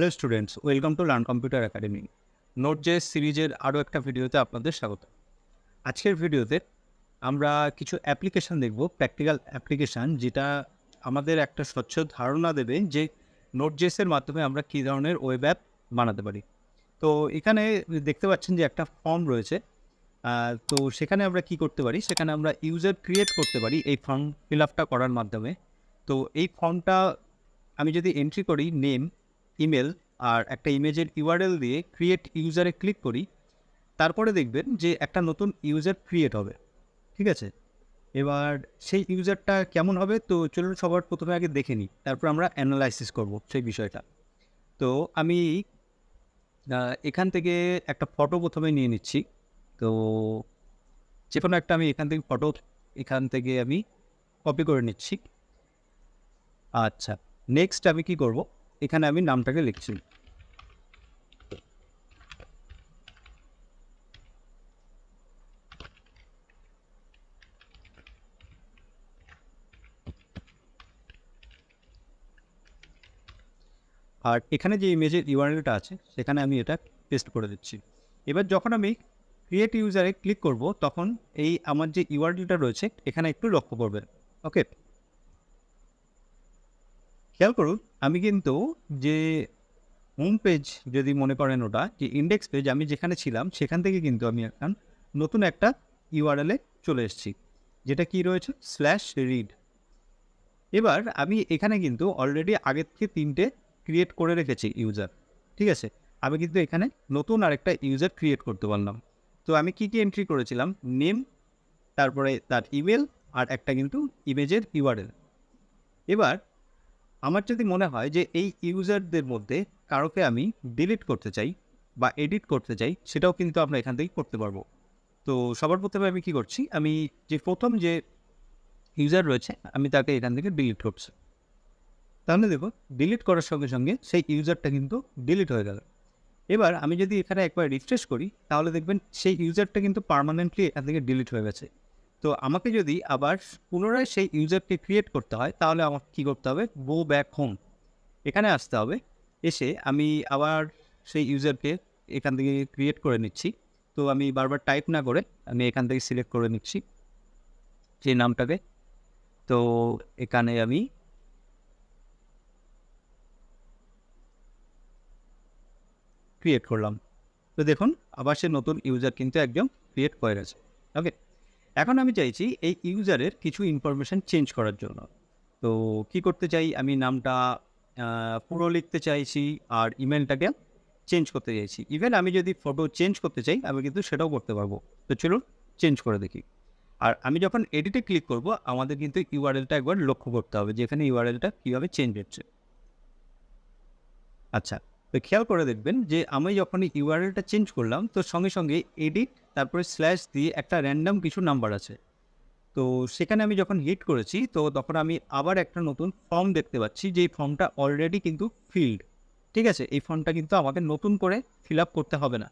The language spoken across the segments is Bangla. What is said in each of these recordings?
Hello students, welcome to learn computer academy. Node JS সিরিজের আরও একটা ভিডিওতে আপনাদের স্বাগত। আজকের ভিডিওতে আমরা কিছু অ্যাপ্লিকেশান দেখব, প্র্যাকটিক্যাল অ্যাপ্লিকেশান, যেটা আমাদের একটা স্বচ্ছ ধারণা দেবে যে নোট.জেএসের মাধ্যমে আমরা কী ধরনের ওয়েব অ্যাপ বানাতে পারি। তো এখানে দেখতে পাচ্ছেন যে একটা ফর্ম রয়েছে। তো সেখানে আমরা কি করতে পারি, সেখানে আমরা ইউজার ক্রিয়েট করতে পারি এই ফর্ম ফিল আপটা করার মাধ্যমে। তো এই ফর্মটা আমি যদি এন্ট্রি করি নেম, ইমেল আর একটা ইমেজের ইউআরএল দিয়ে ক্রিয়েট ইউজারে ক্লিক করি, তারপরে দেখবেন যে একটা নতুন ইউজার ক্রিয়েট হবে। ঠিক আছে, এবার সেই ইউজারটা কেমন হবে, তো চলুন সবার প্রথমে আগে দেখে নিই, তারপর আমরা অ্যানালাইসিস করব সেই বিষয়টা। তো আমি এখান থেকে একটা ফটো প্রথমে নিয়ে নিচ্ছি। তো যে কোনো একটা আমি এখান থেকে আমি কপি করে নিচ্ছি। আচ্ছা, নেক্সট আমি কি করব, এখানে আমি নামটাকে লিখছি। আর এখানে যে ইমেজের ইউআরএলটা আছে সেখানে আমি এটা পেস্ট করে দিচ্ছি। এবার যখন আমি ক্রিয়েট ইউজারে ক্লিক করব, তখন এই আমার যে ইউআরএলটা রয়েছে এখানে একটু লক্ষ্য করবেন। ওকে, খেয়াল করুন, আমি কিন্তু যে হোম পেজ, যদি মনে করেন ওটা যে ইন্ডেক্স পেজ, আমি যেখানে ছিলাম সেখান থেকে কিন্তু আমি এখন নতুন একটা ইউআরএলে চলে এসেছি, যেটা কি রয়েছে /read। এবার আমি এখানে কিন্তু অলরেডি আগের থেকে 3টে ক্রিয়েট করে রেখেছি ইউজার। ঠিক আছে, আমি কিন্তু এখানে নতুন আরেকটা ইউজার ক্রিয়েট করতে পারলাম। তো আমি কি এন্ট্রি করেছিলাম, নেম, তারপরে তার ইমেল আর একটা কিন্তু ইমেজের ইউআরএল। এবার আমার যদি মনে হয় যে এই ইউজারদের মধ্যে কারোকে আমি ডিলিট করতে চাই বা এডিট করতে চাই, সেটাও কিন্তু আমরা এখান থেকেই করতে পারবো। তো সবার প্রথমে আমি কি করছি, আমি যে প্রথম যে ইউজার রয়েছে আমি তাকে এখান থেকে ডিলিট করছি। তাহলে দেখো, ডিলিট করার সঙ্গে সঙ্গে সেই ইউজারটা কিন্তু ডিলিট হয়ে গেল। এবার আমি যদি এখানে একবার রিফ্রেশ করি, তাহলে দেখবেন সেই ইউজারটা কিন্তু পার্মানেন্টলি এখান থেকে ডিলিট হয়ে গেছে। তো আমাকে যদি আবার পুনরায় সেই ইউজারকে ক্রিয়েট করতে হয়, তাহলে আমাকে কী করতে হবে, গো ব্যাক হোম, এখানে আসতে হবে। এসে আমি আবার সেই ইউজারকে এখান থেকে ক্রিয়েট করে নিচ্ছি। তো আমি বারবার টাইপ না করে আমি এখান থেকে সিলেক্ট করে নিচ্ছি সেই নামটাকে। তো এখানে আমি ক্রিয়েট করলাম। তো দেখুন, আবার সে নতুন ইউজার কিন্তু একদম ক্রিয়েট হয়ে গেছে। ওকে, এখন আমি চাইছি এই ইউজারের কিছু ইনফরমেশান চেঞ্জ করার জন্য। তো কি করতে চাই, আমি নামটা পুরো লিখতে চাইছি আর ইমেলটাকে চেঞ্জ করতে চাইছি। ইভেন আমি যদি ফটো চেঞ্জ করতে চাই, আমি কিন্তু সেটাও করতে পারবো। তো চলুন চেঞ্জ করে দেখি। আর আমি যখন এডিটে ক্লিক করব, আমাদের কিন্তু ইউআরএলটা একবার লক্ষ্য করতে হবে যে এখানে ইউআরএলটা কীভাবে চেঞ্জ হচ্ছে। আচ্ছা, তো খেয়াল করে দেখবেন যে আমি যখনই ইউআরএলটা চেঞ্জ করলাম, তো সঙ্গে সঙ্গে এডিট, তারপরে স্ল্যাশ দিয়ে একটা র্যান্ডাম কিছু নাম্বার আছে। তো সেখানে আমি যখন হিট করেছি, তো তখন আমি আবার একটা নতুন ফর্ম দেখতে পাচ্ছি, যেই ফর্মটা অলরেডি কিন্তু ফিল্ড। ঠিক আছে, এই ফর্মটা কিন্তু আমাকে নতুন করে ফিল আপ করতে হবে না।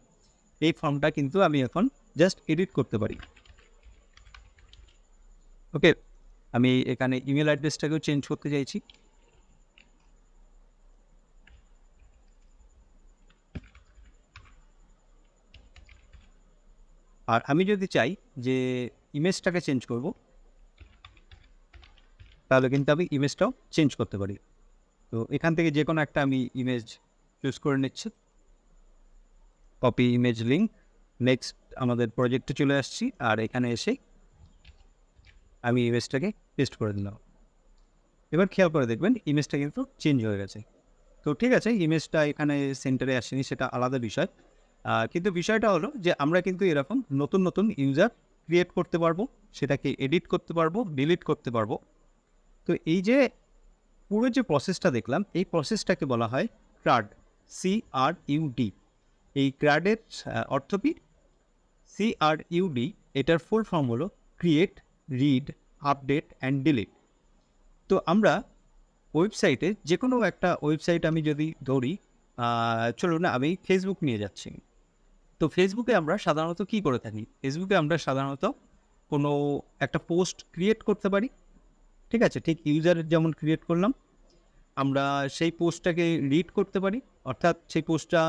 এই ফর্মটা কিন্তু আমি এখন জাস্ট এডিট করতে পারি। ওকে, আমি এখানে ইমেল অ্যাড্রেসটাকেও চেঞ্জ করতে চাইছি। আর আমি যদি চাই যে ইমেজটাকে চেঞ্জ করব, তাহলে কিন্তু আমি ইমেজটাও চেঞ্জ করতে পারি। তো এখান থেকে যে কোনো একটা আমি ইমেজ চুজ করে নিচ্ছি, কপি ইমেজ লিঙ্ক, নেক্সট আমাদের প্রজেক্টে চলে আসছি। আর এখানে এসে আমি ইমেজটাকে পেস্ট করে দিলাম। এবার খেয়াল করে দেখবেন ইমেজটা কিন্তু চেঞ্জ হয়ে গেছে। তো ঠিক আছে, ইমেজটা এখানে সেন্টারে আসেনি, সেটা আলাদা বিষয়। কিন্তু বিষয়টা হলো যে আমরা কিন্তু এরকম নতুন নতুন ইউজার ক্রিয়েট করতে পারবো, সেটাকে এডিট করতে পারবো, ডিলিট করতে পারবো। তো এই যে পুরো যে প্রসেসটা দেখলাম, এই প্রসেসটাকে বলা হয় CRUD, CRUD। এই CRUD-এর অর্থ কি, CRUD, এটার ফুল ফর্ম হলো create, read, update and delete. তো আমরা ওয়েবসাইটে যে কোনো একটা ওয়েবসাইট আমি যদি ধরি, চলুন না, আমি ফেসবুক নিয়ে যাচ্ছি। তো ফেসবুকে আমরা সাধারণত কী করে থাকি, ফেসবুকে আমরা সাধারণত কোনো একটা পোস্ট ক্রিয়েট করতে পারি। ঠিক আছে, ঠিক ইউজারের যেমন ক্রিয়েট করলাম, আমরা সেই পোস্টটাকে রিড করতে পারি। অর্থাৎ সেই পোস্টটা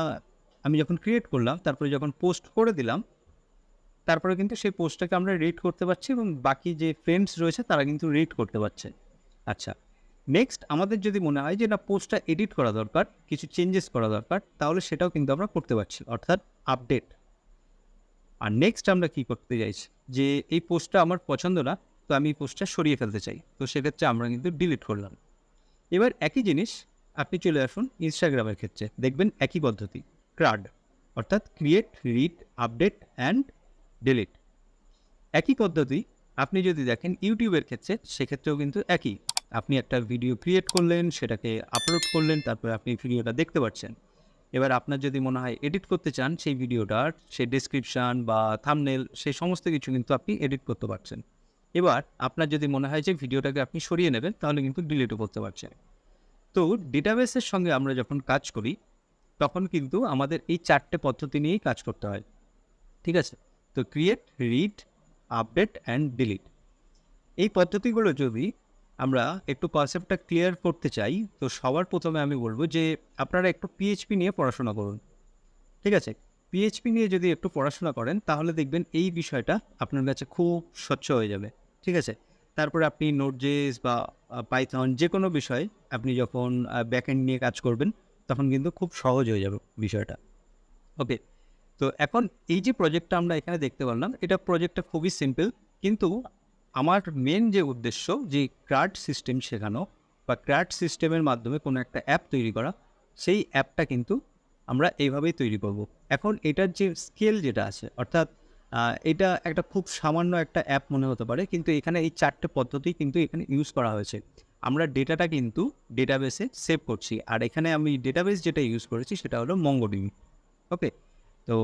আমি যখন ক্রিয়েট করলাম, তারপরে যখন পোস্ট করে দিলাম, তারপরে কিন্তু সেই পোস্টটাকে আমরা রিড করতে পারছি এবং বাকি যে ফ্রেন্ডস রয়েছে তারা কিন্তু রিড করতে পারছে। আচ্ছা, নেক্সট আমাদের যদি মনে হয় যে না, পোস্টটা এডিট করা দরকার, কিছু চেঞ্জেস করা দরকার, তাহলে সেটাও কিন্তু আমরা করতে পারছি, অর্থাৎ আপডেট। আর নেক্সট আমরা কি করতে চাইছি, যে এই পোস্টটা আমার পছন্দ না, তো আমি এই পোস্টটা সরিয়ে ফেলতে চাই, তো সেক্ষেত্রে আমরা কিন্তু ডিলিট করলাম। এবার একই জিনিস আপনি চলে আসুন ইনস্টাগ্রামের ক্ষেত্রে, দেখবেন একই পদ্ধতি, ক্রাড, অর্থাৎ create, read, update and delete. একই পদ্ধতি আপনি যদি দেখেন ইউটিউবের ক্ষেত্রে, সেক্ষেত্রেও কিন্তু একই। আপনি একটা ভিডিও ক্রিয়েট করলেন, সেটাকে আপলোড করলেন, তারপরে আপনি ভিডিওটা দেখতে পাচ্ছেন। এবার আপনার যদি মনে হয় এডিট করতে চান সেই ভিডিওটার, সেই ডেসক্রিপশান বা থাম্বনেল, সেই সমস্ত কিছু কিন্তু আপনি এডিট করতে পারছেন। এবার আপনার যদি মনে হয় যে ভিডিওটাকে আপনি সরিয়ে নেবেন, তাহলে কিন্তু ডিলিটও করতে পারছেন। তো ডেটাবেসের সঙ্গে আমরা যখন কাজ করি, তখন কিন্তু আমাদের এই 4টে পদ্ধতি নিয়েই কাজ করতে হয়। ঠিক আছে? তো create, read, update and delete. এই পদ্ধতিগুলো যদি আমরা একটু কনসেপ্টটা ক্লিয়ার করতে চাই, তো সবার প্রথমে আমি বলব যে আপনারা একটু পিএইচপি নিয়ে পড়াশোনা করুন। ঠিক আছে? পিএইচপি নিয়ে যদি একটু পড়াশোনা করেন, তাহলে দেখবেন এই বিষয়টা আপনার কাছে খুব স্বচ্ছ হয়ে যাবে। ঠিক আছে? তারপরে আপনি নোড.জেএস বা পাইথন যে কোনো বিষয়ে আপনি যখন ব্যাকএন্ড নিয়ে কাজ করবেন, তখন কিন্তু খুব সহজ হয়ে যাবে বিষয়টা। ওকে। তো এখন এই যে প্রজেক্টটা আমরা এখানে দেখতে পারলাম, এটা প্রজেক্টটা খুবই সিম্পল। কিন্তু আমার মেন যে উদ্দেশ্য, যে ক্রাড সিস্টেম শেখানো বা ক্রাড সিস্টেমের মাধ্যমে কোনো একটা অ্যাপ তৈরি করা, সেই অ্যাপটা কিন্তু আমরা এইভাবেই তৈরি করব। এখন এটার যে স্কেল যেটা আছে, অর্থাৎ এটা একটা খুব সামান্য একটা অ্যাপ মনে হতে পারে, কিন্তু এখানে এই 4টে পদ্ধতি কিন্তু এখানে ইউজ করা হয়েছে। আমরা ডেটাটা কিন্তু ডেটাবেসে সেভ করছি, আর এখানে আমি ডেটাবেস যেটা ইউজ করেছি সেটা হলো মঙ্গোডিবি। ওকে। তো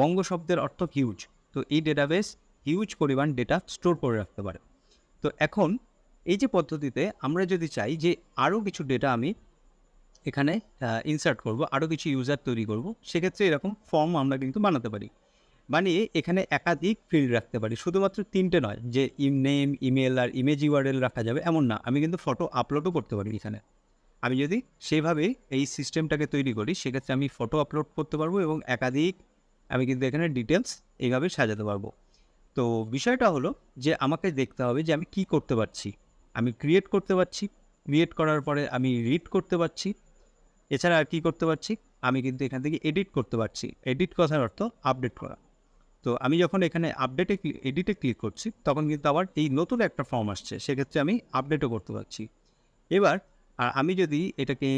মঙ্গো শব্দের অর্থ হিউজ। তো এই ডেটাবেস হিউজ পরিমাণ ডেটা স্টোর করে রাখতে পারে। তো এখন এই যে পদ্ধতিতে আমরা যদি চাই যে আরও কিছু ডেটা আমি এখানে ইনসার্ট করব, আরও কিছু ইউজার তৈরি করব, সেক্ষেত্রে এরকম ফর্ম আমরা কিন্তু বানাতে পারি। বানিয়ে এখানে একাধিক ফিল্ড রাখতে পারি, শুধুমাত্র 3টে নয়, যে নেম, ইমেল আর ইমেজ ইউআরএল রাখা যাবে এমন না, আমি কিন্তু ফটো আপলোডও করতে পারি এখানে। আমি যদি সেইভাবে এই সিস্টেমটাকে তৈরি করি, সেক্ষেত্রে আমি ফটো আপলোড করতে পারবো এবং একাধিক আমি কিন্তু এখানে ডিটেলস এইভাবে সাজাতে পারবো। তো বিষয়টা হলো যে আমাকে দেখতে হবে যে আমি কি করতে পারছি। আমি ক্রিয়েট করতে পারছি, ক্রিয়েট করার পরে আমি রিড করতে পারছি, এছাড়া আর কি করতে পারছি, আমি কিন্তু এখান থেকে এডিট করতে পারছি। এডিট কথার অর্থ আপডেট করা। তো আমি যখন এখানে এডিটে ক্লিক করছি, তখন কিন্তু আবার এই নতুন একটা ফর্ম আসছে, সেক্ষেত্রে আমি আপডেটও করতে পারছি। এবার আমি যদি এটাকে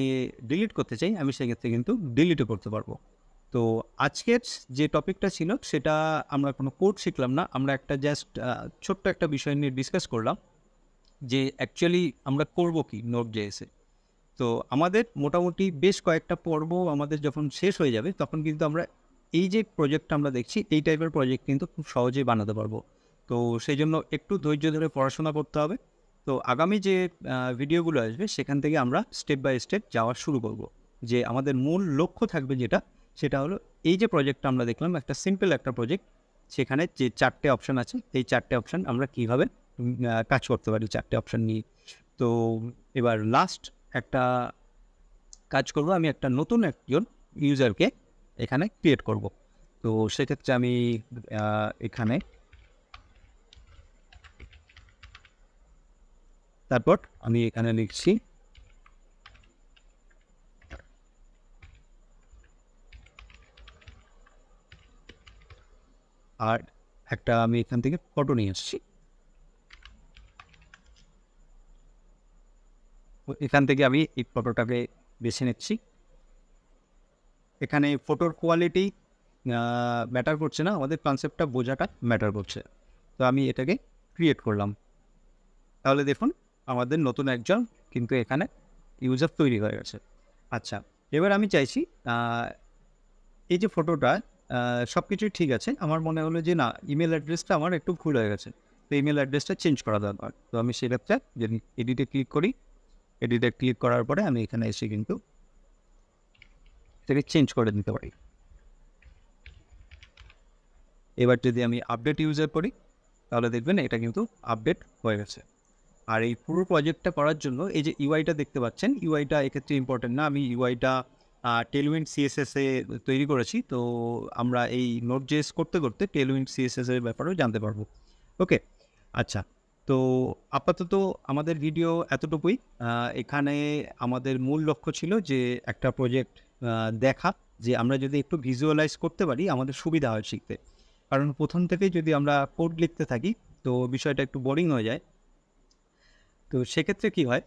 ডিলিট করতে চাই, আমি সেক্ষেত্রে কিন্তু ডিলিটও করতে পারবো। তো আজকের যে টপিকটা ছিল, সেটা আমরা কোনো কোড শিখলাম না, আমরা একটা জাস্ট ছোট্ট একটা বিষয় নিয়ে ডিসকাস করলাম যে অ্যাকচুয়ালি আমরা করব কি নোড.জেএসে। তো আমাদের মোটামুটি বেশ কয়েকটা পর্ব আমাদের যখন শেষ হয়ে যাবে, তখন কিন্তু আমরা এই যে প্রজেক্টটা আমরা দেখছি, এই টাইপের প্রজেক্ট কিন্তু খুব সহজেই বানাতে পারবো। তো সেই জন্য একটু ধৈর্য ধরে পড়াশোনা করতে হবে। তো আগামী যে ভিডিওগুলো আসবে, সেখান থেকে আমরা স্টেপ বাই স্টেপ যাওয়া শুরু করব। যে আমাদের মূল লক্ষ্য থাকবে যেটা, সেটা হলো এই যে প্রজেক্টটা আমরা দেখলাম, একটা সিম্পল একটা প্রজেক্ট, সেখানে যে 4টে অপশান আছে, এই 4টে অপশান আমরা কীভাবে কাজ করতে পারি 4টে অপশান নিয়ে। তো এবার লাস্ট একটা কাজ করব, আমি একটা নতুন একজন ইউজারকে এখানে ক্রিয়েট করব। তো সেক্ষেত্রে আমি এখানে তারপর আমি এখানে লিখছি আর একটা আমি এখান থেকে ফটো নিয়ে আসছি। এখান থেকে আমি এই ফটোটাকে বেছে নিচ্ছি। এখানে ফটোর কোয়ালিটি ম্যাটার করছে না, আমাদের কনসেপ্টটা বোঝাটা ম্যাটার করছে। তো আমি এটাকে ক্রিয়েট করলাম। তাহলে দেখুন আমাদের নতুন একজন কিন্তু এখানে ইউজার তৈরি হয়ে গেছে। আচ্ছা, এবার আমি চাইছি এই যে ফটোটা সব কিছুই ঠিক আছে, আমার মনে হলো যে না, ইমেল অ্যাড্রেসটা আমার একটু ভুল হয়ে গেছে, তো ইমেল অ্যাড্রেসটা চেঞ্জ করা দরকার। তো আমি সেক্ষেত্রে যদি এডিটে ক্লিক করি, এডিটে ক্লিক করার পরে আমি এখানে এসে কিন্তু এটাকে চেঞ্জ করে দিতে পারি। এবার যদি আমি আপডেট ইউজার করি, তাহলে দেখবেন এটা কিন্তু আপডেট হয়ে গেছে। আর এই পুরো প্রজেক্টটা করার জন্য এই যে ইউআইটা দেখতে পাচ্ছেন, ইউআইটা এক্ষেত্রে ইম্পর্টেন্ট না। আমি ইউআইটা টেলউইন্ড সিএসএসে তৈরি করেছি। তো আমরা এই নোড.জেএস করতে করতে টেলউইন্ড সিএসএস এর ব্যাপারেও জানতে পারবো। ওকে, আচ্ছা। তো আপাতত আমাদের ভিডিও এতটুকুই। এখানে আমাদের মূল লক্ষ্য ছিল যে একটা প্রজেক্ট দেখা, যে আমরা যদি একটু ভিজুয়ালাইজ করতে পারি আমাদের সুবিধা হয় শিখতে। কারণ প্রথম থেকেই যদি আমরা কোড লিখতে থাকি তো বিষয়টা একটু বোরিং হয়ে যায়। তো সেক্ষেত্রে কি হয়,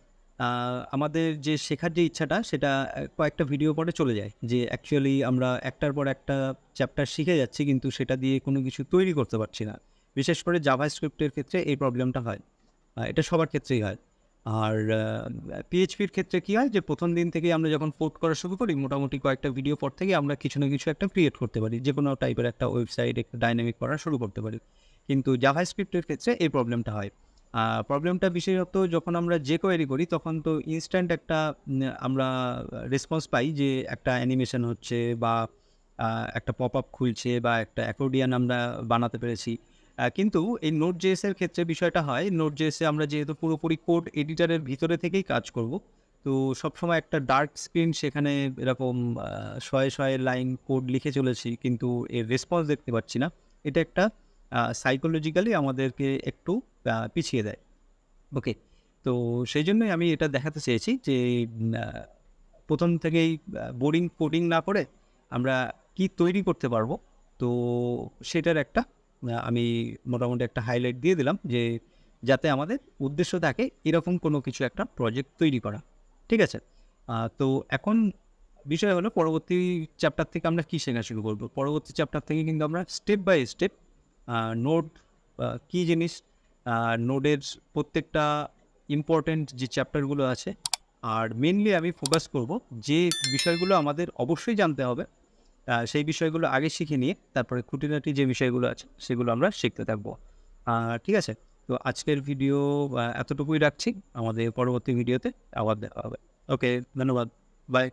আমাদের যে শেখার যে ইচ্ছাটা সেটা কয়েকটা ভিডিও পরে চলে যায়, যে অ্যাকচুয়ালি আমরা একটার পর একটা চ্যাপ্টার শিখে যাচ্ছি কিন্তু সেটা দিয়ে কোনো কিছু তৈরি করতে পারছি না। বিশেষ করে জাভাস্ক্রিপ্টের ক্ষেত্রে এই প্রবলেমটা হয়। এটা সবার ক্ষেত্রেই হয়। আর পিএইচপির ক্ষেত্রে কী হয়, যে প্রথম দিন থেকেই আমরা যখন কোড করা শুরু করি মোটামুটি কয়েকটা ভিডিও পর থেকে আমরা কিছু না কিছু একটা ক্রিয়েট করতে পারি, যে কোনো টাইপের একটা ওয়েবসাইট একটা ডাইনামিক করা শুরু করতে পারি। কিন্তু জাভাস্ক্রিপ্টের ক্ষেত্রে এই প্রবলেমটা হয়। প্রবলেমটা বিশেষত যখন আমরা যে কোয়েরি করি তখন তো ইনস্ট্যান্ট একটা আমরা রেসপন্স পাই, যে একটা অ্যানিমেশন হচ্ছে বা একটা পপ আপ খুলছে বা একটা অ্যাকর্ডিয়ান আমরা বানাতে পেরেছি। কিন্তু এই নোড.জেএস এর ক্ষেত্রে বিষয়টা হয়, নোড.জেএসে আমরা যেহেতু পুরোপুরি কোড এডিটরের ভিতরে থেকেই কাজ করব, তো সবসময় একটা ডার্ক স্ক্রিন, সেখানে এরকম শয়ে শয়ে লাইন কোড লিখে চলেছি কিন্তু এর রেসপন্স দেখতে পাচ্ছি না। এটা একটা সাইকোলজিক্যালি আমাদেরকে একটু পিছিয়ে দেয়। ওকে, তো সেই জন্যই আমি এটা দেখাতে চেয়েছি যে প্রথম থেকেই বোরিং কোডিং না করে আমরা কি তৈরি করতে পারবো, তো সেটার একটা আমি মোটামুটি একটা হাইলাইট দিয়ে দিলাম, যে যাতে আমাদের উদ্দেশ্য থাকে এরকম কোনো কিছু একটা প্রজেক্ট তৈরি করা। ঠিক আছে? তো এখন বিষয় হলো পরবর্তী চ্যাপ্টার থেকে আমরা কী শেখা শুরু করবো। পরবর্তী চ্যাপ্টার থেকে কিন্তু আমরা স্টেপ বাই স্টেপ নোড কী জিনিস, নোডের প্রত্যেকটা ইম্পর্টেন্ট যে চ্যাপ্টারগুলো আছে, আর মেনলি আমি ফোকাস করব যে বিষয়গুলো আমাদের অবশ্যই জানতে হবে, সেই বিষয়গুলো আগে শিখে নিয়ে তারপরে খুঁটিনাটি যে বিষয়গুলো আছে সেগুলো আমরা শিখতে থাকবো। ঠিক আছে? তো আজকের ভিডিও এতটুকুই রাখছি। আমাদের পরবর্তী ভিডিওতে আবার দেখা হবে। ওকে, ধন্যবাদ। বাই।